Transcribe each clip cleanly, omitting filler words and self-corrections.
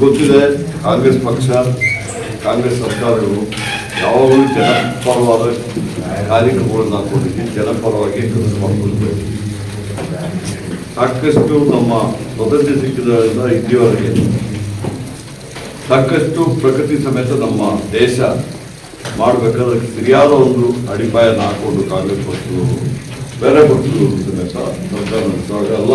ಗೊತ್ತಿದೆ, ಕಾಂಗ್ರೆಸ್ ಪಕ್ಷ, ಕಾಂಗ್ರೆಸ್ ಸರ್ಕಾರಗಳು ಯಾವಾಗಲೂ ಜನಪರವಾದ ಕಾರ್ಯಕ್ರಮಗಳನ್ನು ಹಾಕೊಂಡಿದ್ದೀವಿ, ಜನಪರವಾಗಿ ಕೆಲಸ ಮಾಡಿಕೊಳ್ಬೇಕು. ಸಾಕಷ್ಟು ನಮ್ಮ ಸ್ವತಂತ್ರ ಸಿಕ್ಕಿದ್ರಿಂದ ಇಲ್ಲಿಯವರೆಗೆ ಸಾಕಷ್ಟು ಪ್ರಗತಿ ಸಮೇತ ನಮ್ಮ ದೇಶ ಮಾಡಬೇಕಾದ್ರೆ ಸರಿಯಾದ ಒಂದು ಅಡಿಪಾಯನ ಹಾಕೊಂಡು ಕಾಂಗ್ರೆಸ್ ಪಕ್ಷಗಳು ಬೇರೆ ಪಕ್ಷಗಳು ಸಮೇತ ಸರ್ಕಾರ ನಡೆಸುವಾಗ ಎಲ್ಲ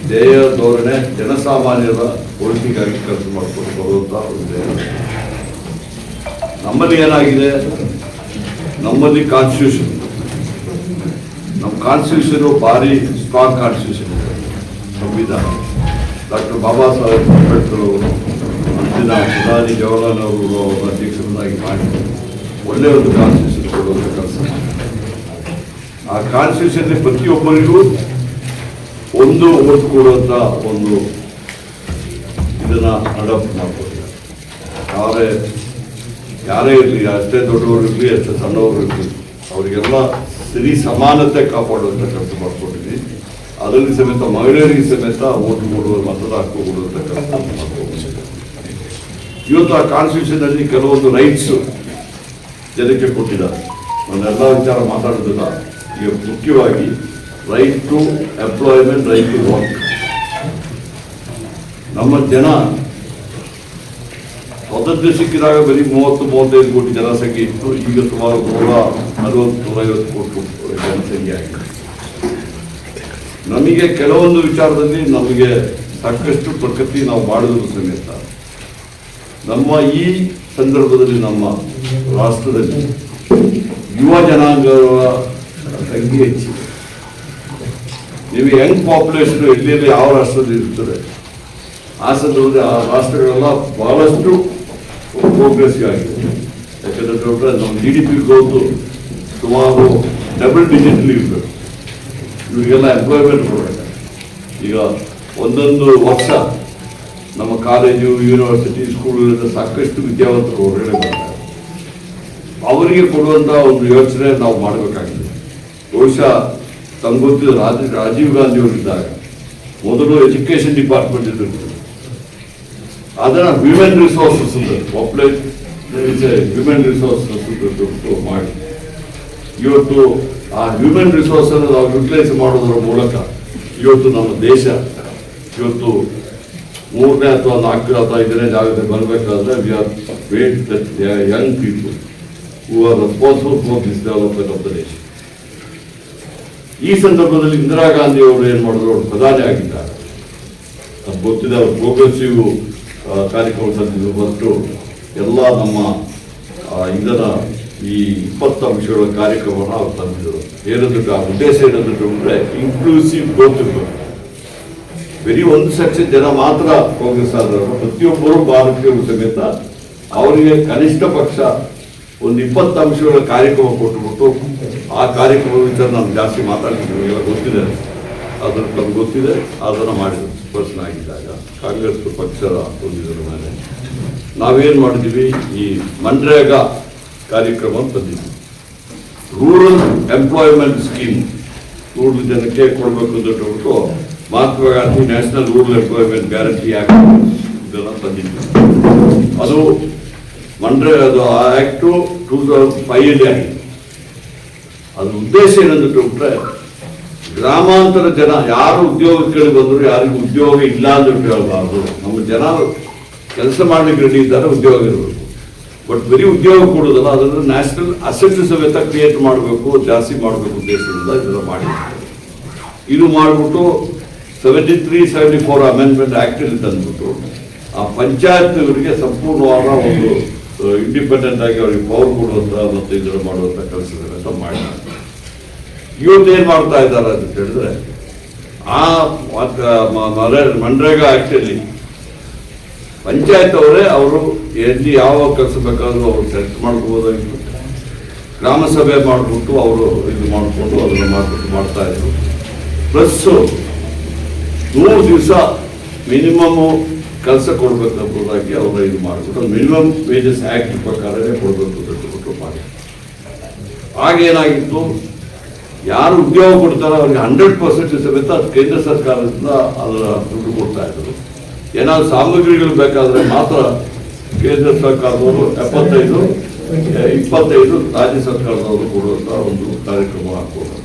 ಧ್ಯೇಯ ಧೋರಣೆ ಜನಸಾಮಾನ್ಯರ ಒಳಿತಿಗಾಗಿ ಕೆಲಸ ಮಾಡಿಕೊಂಡು ಬರುವಂಥ ಒಂದು ಧ್ಯೇಯ. ನಮ್ಮಲ್ಲಿ ಏನಾಗಿದೆ, ನಮ್ಮಲ್ಲಿ ಕಾನ್ಸ್ಟಿಟ್ಯೂಷನ್, ನಮ್ಮ ಕಾನ್ಸ್ಟಿಟ್ಯೂಷನ್ ಭಾರಿ ಸ್ಟ್ರಾಂಗ್ ಕಾನ್ಸ್ಟಿಟ್ಯೂಷನ್ ಇದೆ. ಸಂವಿಧಾನ ಡಾಕ್ಟರ್ ಬಾಬಾ ಸಾಹೇಬ್ ಅಂಬೇಡ್ಕರ್ ಅವರು ಅಂದಿನ ಪ್ರಧಾನಿ ಜವಾಹರ್ಲಾಲ್ ನೆಹರು ಅವರ ಅಧ್ಯಕ್ಷರನ್ನಾಗಿ ಮಾಡಿ ಒಳ್ಳೆಯ ಒಂದು ಕಾನ್ಸ್ಟಿಟ್ಯೂಷನ್ ಕೊಡುವಂಥ ಕೆಲಸ. ಆ ಕಾನ್ಸ್ಟಿಟ್ಯೂಷನ್ ಪ್ರತಿಯೊಬ್ಬರಿಗೂ ಒಂದು ಓಟ್ ಕೊಡುವಂಥ ಒಂದು ಇದನ್ನು ಅಡಾಪ್ಟ್ ಮಾಡ್ಕೊಳ್ತಾರೆ. ಯಾರೇ ಇರಲಿ, ಅಷ್ಟೇ ದೊಡ್ಡವರು ಇರಲಿ, ಅಷ್ಟೇ ಸಣ್ಣವರು ಇರಲಿ, ಅವರಿಗೆಲ್ಲ ಸರಿ ಸಮಾನತೆ ಕಾಪಾಡುವಂಥ ಕೆಲಸ ಮಾಡ್ಕೊಂಡಿದ್ವಿ. ಅದರಲ್ಲಿ ಸಮೇತ ಮಹಿಳೆಯರಿಗೆ ಸಮೇತ ಓಟ್ ಕೊಡುವ ಮತದ ಹಕ್ಕು ಕೊಡುವಂಥ ಕೆಲಸ ಮಾಡ್ಕೊಂಡಿದ್ದೀವಿ. ಇವತ್ತು ಆ ಕಾನ್ಸ್ಟಿಟ್ಯೂಷನ್ ಅಲ್ಲಿ ಕೆಲವೊಂದು ರೈಟ್ಸ್ ಜನಕ್ಕೆ ಕೊಟ್ಟಿದ್ದಾರೆ. ನಾನೆಲ್ಲ ವಿಚಾರ ಮಾತಾಡೋದಿಲ್ಲ. ಈಗ ಮುಖ್ಯವಾಗಿ right to employment, right to work. ನಮ್ಮ ಜನ ಸ್ವಾತಂತ್ರ್ಯ ಸಿಕ್ಕಿದಾಗ ಬರೀ 30-35 ಕೋಟಿ ಜನಸಂಖ್ಯೆ ಇತ್ತು. ಈಗ ಸುಮಾರು 140-150 ಕೋಟಿ ಜನಸಂಖ್ಯೆ ಆಗಿದೆ. ನಮಗೆ ಕೆಲವೊಂದು ವಿಚಾರದಲ್ಲಿ ನಮಗೆ ಸಾಕಷ್ಟು ಪ್ರಗತಿ ನಾವು ಮಾಡಿದ್ರು ಸಮೇತ ನಮ್ಮ ಈ ಸಂದರ್ಭದಲ್ಲಿ ನಮ್ಮ ರಾಷ್ಟ್ರದಲ್ಲಿ ಯುವ ಜನಾಂಗಗಳ ಸಂಖ್ಯೆ ಹೆಚ್ಚಿದೆ. ನೀವು ಯಂಗ್ ಪಾಪ್ಯುಲೇಷನ್ ಎಲ್ಲೆಲ್ಲಿ ಯಾವ ರಾಷ್ಟ್ರದಲ್ಲಿ ಇರ್ತದೆ ಆ ಸಂದರ್ಭದಲ್ಲಿ ಆ ರಾಷ್ಟ್ರಗಳೆಲ್ಲ ಬಹಳಷ್ಟು ಪ್ರೋಗ್ರೆಸಿವ್ ಆಗಿದೆ. ಯಾಕಂದ್ರೆ ನಮ್ಮ GDP ಗ್ರೋತ್ ಸುಮಾರು ಡಬಲ್ ಡಿಜಿಟಲ್ಲಿ ಇರಬೇಕು. ಇವರಿಗೆಲ್ಲ ಎಂಪ್ಲಾಯ್ಮೆಂಟ್ ಕೊಡಬೇಕು. ಈಗ ಒಂದೊಂದು ವರ್ಷ ನಮ್ಮ ಕಾಲೇಜು, ಯೂನಿವರ್ಸಿಟಿ, ಸ್ಕೂಲ್ಗಳಿಂದ ಸಾಕಷ್ಟು ವಿದ್ಯಾವಂತರು ಹೊರಗಡೆ ಬರ್ತಾರೆ. ಅವರಿಗೆ ಕೊಡುವಂಥ ಒಂದು ಯೋಚನೆ ನಾವು ಮಾಡಬೇಕಾಗಿದೆ. ಬಹುಶಃ ತಮ್ಗೆ ಗೊತ್ತಿದೆ, ರಾಜೀವ್ ಗಾಂಧಿ ಅವರಿದ್ದಾಗ ಮೊದಲು ಎಜುಕೇಶನ್ ಡಿಪಾರ್ಟ್ಮೆಂಟ್ ಇದ್ದಿರ್ತದೆ. ಅದನ್ನು ಹ್ಯೂಮನ್ ರಿಸೋರ್ಸಸ್ ಹ್ಯೂಮನ್ ರಿಸೋರ್ಸಸ್ ಮಾಡಿ ಇವತ್ತು ಆ ಹ್ಯೂಮನ್ ರಿಸೋರ್ಸ್ ಅನ್ನು ನಾವು ಯುಟಿಲೈಸ್ ಮಾಡೋದರ ಮೂಲಕ ಇವತ್ತು ನಮ್ಮ ದೇಶ ಇವತ್ತು 3ನೇ ಅಥವಾ 4ನೇ ಅಥವಾ 5ನೇ ಜಾಗದಲ್ಲಿ ಬರಬೇಕಾದ್ರೆ we are wait that young people who are responsible for this development of the nation. ಈ ಸಂದರ್ಭದಲ್ಲಿ ಇಂದಿರಾ ಗಾಂಧಿ ಅವರು ಏನು ಮಾಡಿದ್ರು, ಅವರು ಪ್ರಧಾನಿ ಆಗಿದ್ದಾರೆ. ಅದು ಗೊತ್ತಿದೆ. ಅವರು ಪ್ರೋಗ್ರೆಸಿವ್ ಕಾರ್ಯಕ್ರಮ ತಂದಿದ್ರು. ಮತ್ತು ಎಲ್ಲ ನಮ್ಮ ಇದರ ಈ 20 ಅಂಶಗಳ ಕಾರ್ಯಕ್ರಮವನ್ನು ಅವ್ರು ತಂದಿದ್ರು. ಏನಂದ್ರೆ ಆ ಉದ್ದೇಶ ಏನಂದ್ರೆ ಅಂದರೆ ಇನ್ಕ್ಲೂಸಿವ್ ಗ್ರೋತ್ ಇರಬೇಕು. ಬರೀ ಒಂದು ಸೆಕ್ಷನ್ ಜನ ಮಾತ್ರ ಕಾಂಗ್ರೆಸ್ ಆದರೂ ಪ್ರತಿಯೊಬ್ಬರು ಭಾರತೀಯರು ಸಮೇತ ಅವರಿಗೆ ಕನಿಷ್ಠ ಪಕ್ಷ ಒಂದು 20 ಅಂಶಗಳ ಕಾರ್ಯಕ್ರಮ ಕೊಟ್ಟುಬಿಟ್ಟು ಆ ಕಾರ್ಯಕ್ರಮದ ವಿಚಾರ ನಾನು ಜಾಸ್ತಿ ಮಾತಾಡ್ತಿದ್ದೀನಿ. ಎಲ್ಲ ಗೊತ್ತಿದೆ, ಅದನ್ನು ನಮ್ಗೆ ಗೊತ್ತಿದೆ. ಅದನ್ನು ಮಾಡಿದ್ರು ಪರ್ಸನ್ ಆಗಿದ್ದಾಗ ಕಾಂಗ್ರೆಸ್ ಪಕ್ಷದ ಒಂದಿದ್ರ ಮೇಲೆ ನಾವೇನು ಮಾಡಿದ್ದೀವಿ, ಈ ಮನ್ರೇಗಾ ಕಾರ್ಯಕ್ರಮ ತಂದಿದ್ವಿ. ರೂರಲ್ ಎಂಪ್ಲಾಯ್ಮೆಂಟ್ ಸ್ಕೀಮ್ ರೂರಲ್ ಜನಕ್ಕೆ ಕೊಡಬೇಕು ಅಂತ ಹೇಳ್ಬಿಟ್ಟು Mahatma Gandhi national rural employment guarantee act ಇದನ್ನು ತಂದಿದ್ವಿ. ಅದು ಅದು ಆಕ್ಟು 2005 ಆಗಿದೆ. ಅದ್ರ ಉದ್ದೇಶ ಏನಂದ್ರೆ ಗ್ರಾಮಾಂತರ ಜನ ಯಾರು ಉದ್ಯೋಗಕ್ಕೆ ಬಂದರು, ಯಾರಿಗೂ ಉದ್ಯೋಗ ಇಲ್ಲ ಅಂತ ಹೇಳಬಾರ್ದು. ನಮ್ಮ ಜನ ಕೆಲಸ ಮಾಡ್ಲಿಕ್ಕೆ ರೆಡಿ ಇದ್ದಾರೆ, ಉದ್ಯೋಗ ಇರಬೇಕು. ಬಟ್ ಬರೀ ಉದ್ಯೋಗ ಕೊಡೋದಲ್ಲ, ಅದನ್ನು ನ್ಯಾಷನಲ್ ಅಸೆಟ್ ಸಮೇತ ಕ್ರಿಯೇಟ್ ಮಾಡಬೇಕು, ಜಾಸ್ತಿ ಮಾಡಬೇಕು ಉದ್ದೇಶದಿಂದ ಇದೆಲ್ಲ ಮಾಡಿ ಇದು ಮಾಡಿಬಿಟ್ಟು 73-74 ಅಮೆಂಡ್ಮೆಂಟ್ ಆಕ್ಟಲ್ಲಿ ತಂದ್ಬಿಟ್ಟು ಆ ಪಂಚಾಯತ್ವರಿಗೆ ಸಂಪೂರ್ಣವಾದ ಒಂದು ಇಂಡಿಪೆಂಡೆಂಟ್ ಆಗಿ ಅವರಿಗೆ ಪವರ್ ಕೊಡುವಂಥ ಮತ್ತು ಇದನ್ನು ಮಾಡುವಂಥ ಕೆಲಸಗಳನ್ನ ಮಾಡಿ ಇವತ್ತೇನು ಮಾಡ್ತಾ ಇದ್ದಾರೆ ಅಂತ ಹೇಳಿದ್ರೆ, ಆ ಮನ್ರೇಗಾ ಆಕ್ಟಲ್ಲಿ ಪಂಚಾಯತ್ ಅವರೇ ಅವರು ಎಲ್ಲಿ ಯಾವ ಕೆಲಸ ಬೇಕಾದರೂ ಅವರು ಸೆಲೆಕ್ಟ್ ಮಾಡ್ಕೋಬೋದಾಗಿತ್ತು. ಗ್ರಾಮ ಸಭೆ ಮಾಡಿಬಿಟ್ಟು ಅವರು ಇದು ಮಾಡಿಕೊಂಡು ಅದನ್ನು ಮಾಡ್ತಾ ಇದ್ರು. ಪ್ಲಸ್ 100 ದಿವಸ ಮಿನಿಮಮ್ ಕೆಲಸ ಕೊಡಬೇಕಂಬುದಾಗಿ ಅವರು ಇದು ಮಾಡಿಬಿಟ್ಟು ಮಿನಿಮಮ್ ವೇಜಸ್ ಆಕ್ಟ್ ಪ್ರಕಾರವೇ ಕೊಡಬೇಕು ಅಂತ ಹೇಳ್ಬಿಟ್ಟು ಮಾಡಿ. ಆಗೇನಾಗಿತ್ತು, ಯಾರು ಉದ್ಯೋಗ ಕೊಡ್ತಾರೋ ಅವ್ರಿಗೆ 100% ಸಮೇತ ಕೇಂದ್ರ ಸರ್ಕಾರದಿಂದ ಅದರ ದುಡ್ಡು ಕೊಡ್ತಾ ಇದ್ರು. ಏನಾದ್ರು ಸಾಮಗ್ರಿಗಳು ಬೇಕಾದರೆ ಮಾತ್ರ ಕೇಂದ್ರ ಸರ್ಕಾರದವರು 25 ರಾಜ್ಯ ಸರ್ಕಾರದವರು ಕೊಡುವಂತ ಒಂದು ಕಾರ್ಯಕ್ರಮ ಹಾಕೋದು.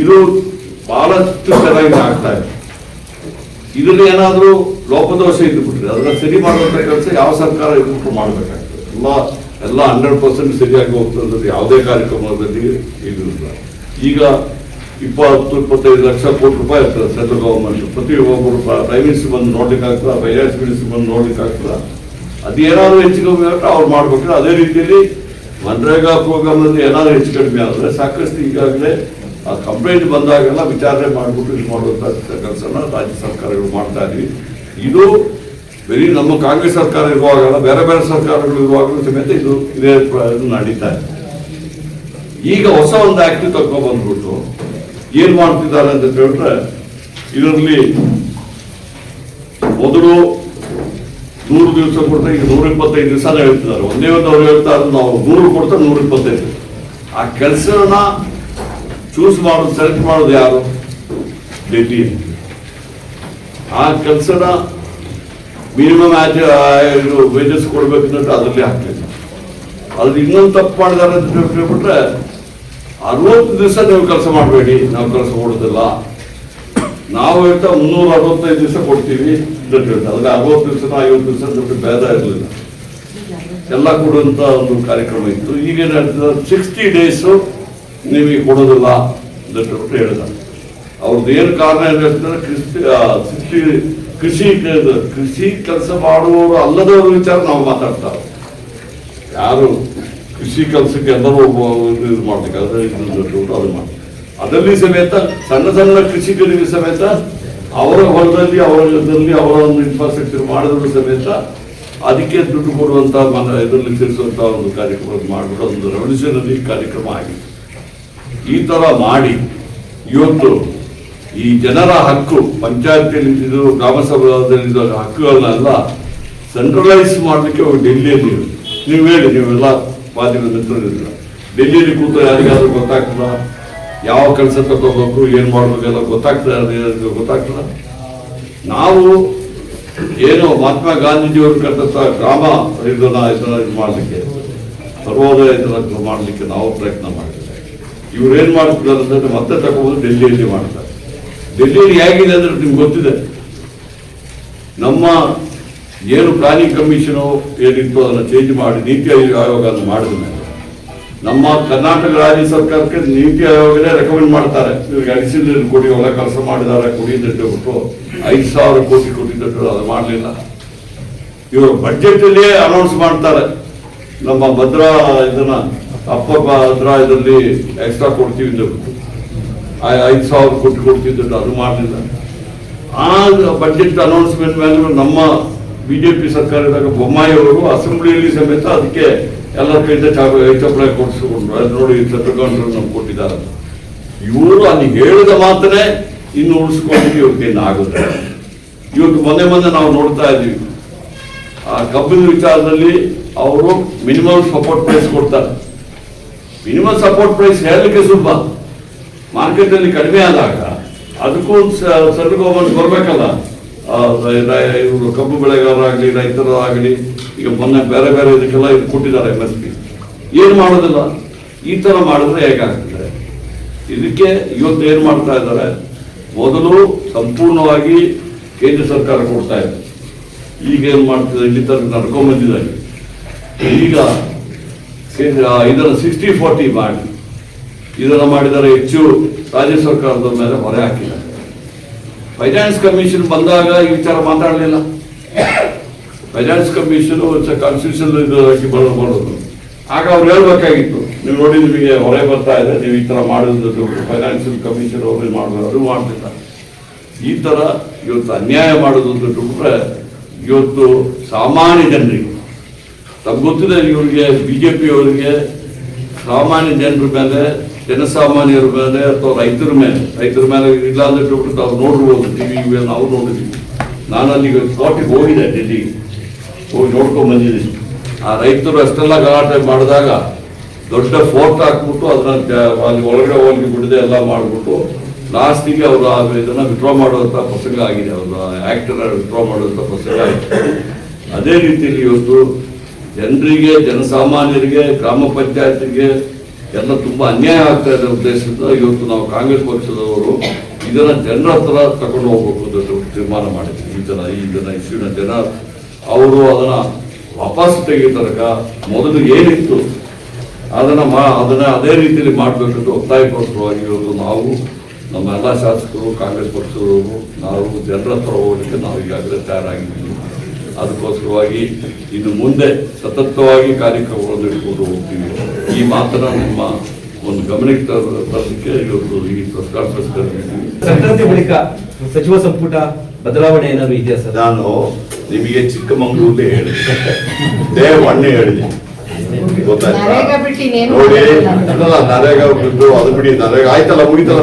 ಇದು ಬಹಳಷ್ಟು ಚೆನ್ನಾಗಿ ಆಗ್ತಾ ಇದೆ. ಇದರಲ್ಲಿ ಏನಾದರೂ ಲೋಪದೋಷ ಇದ್ದು ಬಿಟ್ರೆ ಅದನ್ನ ಸರಿ ಮಾಡುವಂತ ಕೆಲಸ ಯಾವ ಸರ್ಕಾರ ಇದ್ರೂ ಮಾಡಬೇಕಾಗ್ತದೆ. ಎಲ್ಲ 100% ಸರಿಯಾಗಿ ಹೋಗ್ತದೆ. ಯಾವುದೇ ಕಾರ್ಯಕ್ರಮದಲ್ಲಿ ಇದಿಲ್ಲ. ಈಗ 20-25 ಲಕ್ಷ ಕೋಟಿ ರೂಪಾಯಿ ಇರ್ತದೆ ಸೆಂಟ್ರಲ್ ಗವರ್ಮೆಂಟ್. ಪ್ರತಿ ಒಬ್ಬರು ಪ್ರೈಮ್ ಮಿನಿಸ್ಟರ್ ಬಂದು ನೋಡ್ಲಿಕ್ಕೆ ಆಗ್ತದೆ, ಫೈನಾನ್ಸ್ ಮಿನಿಸ್ಟರ್ ಬಂದು ನೋಡ್ಲಿಕ್ಕೆ ಆಗ್ತದೆ. ಅದೇನಾದ್ರು ಹೆಚ್ಚು ಕಡಿಮೆ ಆದರೆ ಅವ್ರು ಮಾಡ್ಬೇಕು. ಅದೇ ರೀತಿಯಲ್ಲಿ ಮನ್ರೇಗಾ ಪ್ರೋಗ್ರಾಮ್ ಅಲ್ಲಿ ಏನಾದ್ರು ಹೆಚ್ಚು ಕಡಿಮೆ ಆದರೆ ಸಾಕಷ್ಟು ಈಗಾಗಲೇ ಆ ಕಂಪ್ಲೇಂಟ್ ಬಂದಾಗೆಲ್ಲ ವಿಚಾರಣೆ ಮಾಡಿಬಿಟ್ಟು ಇದು ಮಾಡುವಂತ ಕೆಲಸನ ರಾಜ್ಯ ಸರ್ಕಾರಗಳು ಮಾಡ್ತಾ ಇದ್ವಿ. ಇದು ಬರೀ ನಮ್ಮ ಕಾಂಗ್ರೆಸ್ ಸರ್ಕಾರ ಇರುವಾಗಲ್ಲ, ಬೇರೆ ಬೇರೆ ಸರ್ಕಾರಗಳು ಇರುವಾಗಲೂ ಸಮೇತ ಇದೇ ನಡೀತಾ ಇದೆ. ಈಗ ಹೊಸ ಒಂದು ಆಕ್ಟ್ ತಗೊಂಡು ಬಂದ್ಬಿಟ್ಟು ಏನ್ ಮಾಡ್ತಿದ್ದಾರೆ ಅಂತ ಹೇಳಿದ್ರೆ, ಇದರಲ್ಲಿ ಮೊದಲು 100 ದಿವಸ ಕೊಡ್ತಾರೆ, ಈಗ 125 ದಿವಸ ಹೇಳ್ತಿದ್ದಾರೆ. ಒಂದೇ ಒಂದು ಅವ್ರು ಹೇಳ್ತಾರೆ ನಾವು 100 ಕೊಡ್ತಾರೆ, 125. ಆ ಕೆಲಸನ ಚೂಸ್ ಮಾಡೋದು, ಸೆಲೆಕ್ಟ್ ಮಾಡೋದು ಯಾರು? ಡೆಲ್ಲಿ. ಆ ಕೆಲಸನ ಮಿನಿಮಮ್ ವೇಜಸ್ ಕೊಡ್ಬೇಕಂದ್ರೆ ಅದರಲ್ಲಿ ಹಾಕ್ಲಿಲ್ಲ. ಅದ್ರ ಇನ್ನೊಂದು ತಪ್ಪು ಮಾಡಿದಾರೆ ಅಂತ ಹೇಳ್ಬಿಟ್ರೆ 60 ದಿವಸ ನೀವು ಕೆಲಸ ಮಾಡಬೇಡಿ, ನಾವು ಕೆಲಸ ಕೊಡೋದಿಲ್ಲ. ನಾವು ಹೇಳ್ತಾ 365 ದಿವಸ ಕೊಡ್ತೀವಿ ಅಂತ ಹೇಳ್ತಾರೆ. ಅದ್ರ 60 ದಿವಸ 50 ದಿವಸ ದೊಡ್ಡ ಭೇದ ಇರಲಿಲ್ಲ, ಎಲ್ಲ ಕೊಡುವಂತ ಒಂದು ಕಾರ್ಯಕ್ರಮ ಇತ್ತು. ಈಗೇನು ಹೇಳ್ತಿದ್ದಾರೆ 60 ಡೇಸ್ ನಿಮಗೆ ಕೊಡೋದಿಲ್ಲ ಅಂತ ಹೇಳ್ಬಿಟ್ಟು ಹೇಳಿದ್ದಾರೆ. ಅವ್ರದ್ದು ಏನು ಕಾರಣ ಏನು ಹೇಳ್ತಾರೆ, ಕೃಷಿ ಕೆಲಸ ಮಾಡುವವರು ಅಲ್ಲದವ್ರ ವಿಚಾರ ನಾವು ಮಾತಾಡ್ತಾರೆ. ಯಾರು ಕೃಷಿ ಕೆಲಸಕ್ಕೆ ಎಲ್ಲರೂ ಇದು ಮಾಡ್ಬೇಕಾದ್ರೆ ಅದು ಮಾಡಿ ಅದರಲ್ಲಿ ಸಮೇತ ಸಣ್ಣ ಕೃಷಿಕರಿಗೆ ಸಮೇತ ಅವರ ಹೊಲದಲ್ಲಿ ಅವರ ಒಂದು ಇನ್ಫ್ರಾಸ್ಟ್ರಕ್ಚರ್ ಮಾಡಿದ್ರು ಸಮೇತ ಅದಕ್ಕೆ ದುಡ್ಡು ಕೊಡುವಂತ ಇದರಲ್ಲಿ ತಿಳಿಸುವಂತ ಒಂದು ಕಾರ್ಯಕ್ರಮ ಮಾಡಿಬಿಟ್ಟು ಒಂದು ರೆವಲ್ಯೂಷನರಿ ಕಾರ್ಯಕ್ರಮ ಆಗಿದೆ. ಈ ತರ ಮಾಡಿ ಇವತ್ತು ಈ ಜನರ ಹಕ್ಕು ಪಂಚಾಯತಿಯಲ್ಲಿ ಗ್ರಾಮ ಸಭಾದಲ್ಲಿ ಹಕ್ಕುಗಳನ್ನೆಲ್ಲ ಸೆಂಟ್ರಲೈಸ್ ಮಾಡಲಿಕ್ಕೆ ಡೆಲ್ಲಿಯಲ್ಲಿ ನೀವು ಹೇಳಿ, ನೀವೆಲ್ಲ ಮಾಧ್ಯಮ ಮಿತ್ರರಿಲ್ಲ, ಡೆಲ್ಲಿಯಲ್ಲಿ ಕೂತು ಯಾರಿಗಾದ್ರೂ ಗೊತ್ತಾಗ್ತದ ಯಾವ ಕೆಲಸ ತಗೋಬೇಕು, ಏನ್ ಮಾಡ್ಬೇಕೆಲ್ಲ ಗೊತ್ತಾಗ್ತದ. ನಾವು ಏನು ಮಹಾತ್ಮ ಗಾಂಧೀಜಿಯವರು ಕಟ್ಟಂತ ಗ್ರಾಮ ಇದನ್ನ ಮಾಡಲಿಕ್ಕೆ, ಸರ್ವೋದಯ ಮಾಡಲಿಕ್ಕೆ ನಾವು ಪ್ರಯತ್ನ ಮಾಡಿದ್ದೇವೆ. ಇವ್ರು ಏನ್ ಮಾಡ್ತಿದ್ದಾರೆ ಅಂದ್ರೆ ಮತ್ತೆ ತಗೊಂಡು ಡೆಲ್ಲಿಯಲ್ಲಿ ಮಾಡ್ತಾರೆ. ಡೆಲ್ಲಿಯಲ್ಲಿ ಹೇಗಿದೆ ಅಂದ್ರೆ ನಿಮ್ಗೆ ಗೊತ್ತಿದೆ, ನಮ್ಮ ಏನು ಪ್ಲಾನಿಂಗ್ ಕಮಿಷನ್ ಏನಿತ್ತು ಅದನ್ನು ಚೇಂಜ್ ಮಾಡಿ ನೀತಿ ಆಯೋಗ ಮಾಡಿದ ಮೇಲೆ ನಮ್ಮ ಕರ್ನಾಟಕ ರಾಜ್ಯ ಸರ್ಕಾರಕ್ಕೆ ನೀತಿ ಆಯೋಗನೇ ರೆಕಮೆಂಡ್ ಮಾಡ್ತಾರೆ, ಇವ್ರಿಗೆ ಅಡಿಷನಲ್ ಕೊಡಿ, ಹೊಲ ಕೆಲಸ ಮಾಡಿದ್ದಾರೆ ಕೊಡಿ ಅಂತ ಹೇಳ್ಬಿಟ್ಟು 5,000 ಕೋಟಿ ಕೊಟ್ಟಿದ್ದು ಅದು ಮಾಡಲಿಲ್ಲ. ಇವರು ಬಜೆಟ್ ಅಲ್ಲಿಯೇ ಅನೌನ್ಸ್ ಮಾಡ್ತಾರೆ, ನಮ್ಮ ಭದ್ರಾ ಇದನ್ನ ಭದ್ರಾ ಇದರಲ್ಲಿ ಎಕ್ಸ್ಟ್ರಾ ಕೊಡ್ತೀವಿ ಅಂತ 5,000 ಕೋಟಿ ಕೊಡ್ತಿದ್ದು ಅದು ಮಾಡಲಿಲ್ಲ. ಆ ಬಜೆಟ್ ಅನೌನ್ಸ್ಮೆಂಟ್ ಮೇಲೆ ನಮ್ಮ ಬಿಜೆಪಿ ಸರ್ಕಾರ ಇದ್ದಾಗ ಬೊಮ್ಮಾಯಿ ಅವರು ಅಸೆಂಬ್ಲಿಯಲ್ಲಿ ಸಮೇತ ಅದಕ್ಕೆ ಎಲ್ಲ ಕೈಯಿಂದ ಚಪ್ಪಳೆ ಕೊಡಿಸ್ಕೊಂಡ್ರು. ಅದು ನೋಡಿ ಸೆಂಟ್ರಲ್ ನಮ್ಗೆ ಕೊಟ್ಟಿದ್ದಾರೆ. ಇವರು ಅಲ್ಲಿ ಹೇಳಿದ ಮಾತ್ರನೇ ಇನ್ನು ಉಳಿಸ್ಕೊಳ್ಳಿಕ್ಕೆ ಇವತ್ತೇನು ಆಗುತ್ತೆ. ಇವತ್ತು ಮೊನ್ನೆ ನಾವು ನೋಡ್ತಾ ಇದ್ದೀವಿ, ಆ ಕಬ್ಬಿನ ವಿಚಾರದಲ್ಲಿ ಅವರು ಮಿನಿಮಮ್ ಸಪೋರ್ಟ್ ಪ್ರೈಸ್ ಕೊಡ್ತಾರೆ. ಮಿನಿಮಮ್ ಸಪೋರ್ಟ್ ಪ್ರೈಸ್ ಹೇಳಲಿಕ್ಕೆ ಸುಲಭ, ಮಾರ್ಕೆಟ್ ಅಲ್ಲಿ ಕಡಿಮೆ ಆದಾಗ ಅದಕ್ಕೂ ಸೆಂಟ್ರಲ್ ಗವರ್ಮೆಂಟ್ ಬರ್ಬೇಕಲ್ಲ. ಇವರು ಕಬ್ಬು ಬೆಳೆಗಾರರಾಗಲಿ ರೈತರಾಗಲಿ ಈಗ ಮೊನ್ನೆ ಬೇರೆ ಬೇರೆ ಇದಕ್ಕೆಲ್ಲ ಇದು ಕೊಟ್ಟಿದ್ದಾರೆ MSP. ಏನು ಮಾಡೋದಿಲ್ಲ. ಈ ತರ ಮಾಡಿದ್ರೆ ಹೇಗಾಗ್ತದೆ? ಇದಕ್ಕೆ ಇವತ್ತು ಏನ್ ಮಾಡ್ತಾ ಇದ್ದಾರೆ, ಮೊದಲು ಸಂಪೂರ್ಣವಾಗಿ ಕೇಂದ್ರ ಸರ್ಕಾರ ಕೊಡ್ತಾ ಇದೆ, ಈಗ ಏನ್ ಮಾಡ್ತಿದೆ ಇಲ್ಲಿ ತರ ನಡ್ಕೊಂಡ್ ಬಂದಿದ್ದಾರೆ. ಈಗ ಇದನ್ನು 60-40 ಮಾಡಿ ಇದನ್ನು ಮಾಡಿದರೆ ಹೆಚ್ಚು ರಾಜ್ಯ ಸರ್ಕಾರದ ಮೇಲೆ ಹೊರೆ ಹಾಕಿದ್ದಾರೆ. ಫೈನಾನ್ಸ್ ಕಮಿಷನ್ ಬಂದಾಗ ಈ ವಿಚಾರ ಮಾತಾಡಲಿಲ್ಲ. ಫೈನಾನ್ಸ್ ಕಮಿಷನ್ ಕಾನ್ಸ್ಟಿಟ್ಯೂಷನ್ ಇದು ಬರೋದು. ಆಗ ಅವ್ರು ಹೇಳ್ಬೇಕಾಗಿತ್ತು, ನೀವು ನೋಡಿ ನಿಮಗೆ ಹೊರೆ ಬರ್ತಾ ಇದೆ, ನೀವು ಈ ತರ ಮಾಡಿದ್ರು ಫೈನಾನ್ಷಿಯಲ್ ಕಮಿಷನ್ ಅವ್ರಿಗೆ ಮಾಡಿದ್ರು, ಅದು ಮಾಡ್ತಿಲ್ಲ. ಈ ತರ ಇವತ್ತು ಅನ್ಯಾಯ ಮಾಡೋದು ಅಂತ ಬಿಟ್ರೆ ಇವತ್ತು ಸಾಮಾನ್ಯ ಜನರಿಗೆ ತಮ್ಗೆ ಗೊತ್ತಿದೆ, ಇವರಿಗೆ ಬಿಜೆಪಿ ಅವರಿಗೆ ಸಾಮಾನ್ಯ ಜನರ ಮೇಲೆ, ಜನಸಾಮಾನ್ಯರ ಮೇಲೆ ಅಥವಾ ರೈತರ ಮೇಲೆ ಇಲ್ಲ ಅಂದ್ರೆ ಬಿಟ್ಟು ಅವ್ರು ನೋಡ್ಬೋದು. ಟಿವಿ ನಾವು ನೋಡಿದ್ದೀವಿ. ನಾನು ಅಲ್ಲಿಗೆ ಸ್ಪಾಟಿಗೆ ಹೋಗಿದೆ, ಡೆಲ್ಲಿಗೆ ಹೋಗಿ ನೋಡ್ಕೊಂಡ್ ಬಂದಿದ್ದೀನಿ. ಆ ರೈತರು ಅಷ್ಟೆಲ್ಲ ಗಲಾಟೆ ಮಾಡಿದಾಗ ದೊಡ್ಡ ಫೋರ್ಟ್ ಹಾಕ್ಬಿಟ್ಟು ಅದನ್ನ ಅಲ್ಲಿ ಒಳಗಡೆ ಹೋಗಿ ಬಿಡದೆ ಎಲ್ಲ ಮಾಡ್ಬಿಟ್ಟು ಲಾಸ್ಟಿಗೆ ಅವರು ಇದನ್ನ ವಿಡ್ರಾ ಮಾಡುವಂಥ ಪ್ರಸಂಗ ಆಗಿದೆ, ಅವರ ಆಕ್ಟನ್ನ ವಿಡ್ರಾ ಮಾಡುವಂಥ ಪ್ರಸಂಗ ಆಗಿದೆ. ಅದೇ ರೀತಿಯಲ್ಲಿ ಇವತ್ತು ಜನರಿಗೆ, ಜನಸಾಮಾನ್ಯರಿಗೆ, ಗ್ರಾಮ ಪಂಚಾಯತ್ಗೆ ಎಲ್ಲ ತುಂಬಾ ಅನ್ಯಾಯ ಆಗ್ತಾ ಇದೆ ಉದ್ದೇಶದಿಂದ ಇವತ್ತು ನಾವು ಕಾಂಗ್ರೆಸ್ ಪಕ್ಷದವರು ಇದನ್ನ ಜನರ ಹತ್ರ ತಗೊಂಡು ಹೋಗ್ಬೇಕು ಅಂತ ತೀರ್ಮಾನ ಮಾಡಿದ್ವಿ. ಇದನ್ನ ಇಶ್ಯೂನ ಜನ ಅವರು ಅದನ್ನ ವಾಪಸ್ ತೆಗೆಯೋ ತನಕ ಮೊದಲು ಏನಿತ್ತು ಅದನ್ನ ಅದೇ ರೀತಿಯಲ್ಲಿ ಮಾಡಬೇಕಂತ ಒತ್ತಾಯಪೂರ್ವಕವಾಗಿ ಇವತ್ತು ನಾವು ನಮ್ಮ ಎಲ್ಲ ಶಾಸಕರು, ಕಾಂಗ್ರೆಸ್ ಪಕ್ಷದವರು ನಾವು ಜನರ ಹತ್ರ ಹೋಗಲಿಕ್ಕೆ ನಾವು ಈಗಾಗಲೇ ತಯಾರಾಗಿದ್ದೀವಿ. ಅದಕ್ಕೋಸ್ಕರವಾಗಿ ಇನ್ನು ಮುಂದೆ ಸತತವಾಗಿ ಕಾರ್ಯಕ್ರಮಗಳನ್ನು ಇಟ್ಕೊಂಡು ಹೋಗ್ತೀವಿ. ಈ ಮಾತನ್ನ ನಿಮ್ಮ ಒಂದು ಗಮನಕ್ಕೆ ತರಲಿಕ್ಕೆ ಇವತ್ತು ಈ ಪ್ರೆಸ್ ಕಾನ್ಫರೆನ್ಸ್ ಕರೆದಿದ್ದೀವಿ. ಸಂಕ್ರಾಂತಿ ಬಳಿಕ ಸಚಿವ ಸಂಪುಟ ಬದಲಾವಣೆ ಏನಾದ್ರು ಇದೆಯಾ ಸರ್? ನಾನು ನಿಮಗೆ ಚಿಕ್ಕಮಗಳೂರಲ್ಲಿ ಹೇಳಿದೆ, ದೇವಣ್ಣೆ ಹೇಳಿದೆ, ಗೊತ್ತಾಯ್ತಾ? ನೋಡಿ, ನರೇಗಾ ಬಿಟ್ಟು ಅದು ಬಿಡಿ, ನರೇಗಾ ಆಯ್ತಲ್ಲ, ಮುಗಿತಲ್ಲ,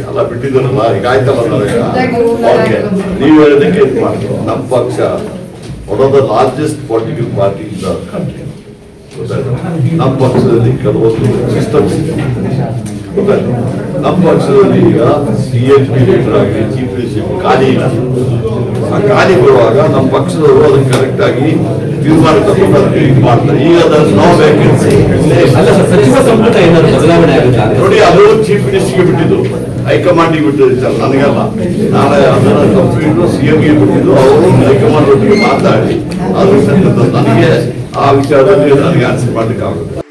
ಅಲ್ಲ ಬಿಟ್ಟಿದ್ರಲ್ಲ, ಈಗ ಆಯ್ತಲ್ಲ ನರೇಗಾ. ನೀವು ಹೇಳಿದಕ್ಕೆ ಇದು ಮಾಡಿ, ನಮ್ಮ ಪಕ್ಷ one of the largest political party in the country. ನಮ್ಮ ಪಕ್ಷದಲ್ಲಿ ಕೆಲವೊಂದು ಸಿಸ್ಟಮ್ಸ್ ಇದೆ, ಗೊತ್ತಾಯ್ತು. ನಮ್ಮ ಪಕ್ಷದಲ್ಲಿ ಈಗ CHP ಲೀಡರ್ ಆಗಿ ಚೀಫ್ ಮಿನಿಸ್ಟರ್ ಖಾಲಿ ಇಲ್ಲ. ಆ ಖಾಲಿ ಬರುವಾಗ ನಮ್ಮ ಪಕ್ಷದವರು ಅದನ್ನು ಕರೆಕ್ಟ್ ಆಗಿ ತೀರ್ಮಾನ ತಗೊಂಡು ಇದು ಮಾಡ್ತಾರೆ. ಈಗ ನೋ ವೇಕೆನ್ಸಿ. ಸಚಿವ ಸಂಪುಟ ಏನಾದ್ರು ಬದಲಾವಣೆ ಆಗುತ್ತೆ ನೋಡಿ, ಅದು ಚೀಫ್ ಮಿನಿಸ್ಟರ್ಗೆ ಬಿಟ್ಟಿದ್ದು, ಹೈಕಮಾಂಡಿಗೆ ಬಿಟ್ಟಿದ್ದು, ನನಗಲ್ಲ. ನಾನು ಅದನ್ನ ಕಂಪ್ಲೀಟ್ CMಗೆ ಬಿಟ್ಟಿದ್ದು. ಅವರು ಹೈಕಮಾಂಡ್ ಒಟ್ಟಿಗೆ ಮಾತಾಡಿ ಅದು ನನಗೆ ಆ ವಿಚಾರದಲ್ಲಿ ನನಗೆ ಆನ್ಸರ್ ಮಾಡ್ಲಿಕ್ಕೆ ಆಗುತ್ತೆ.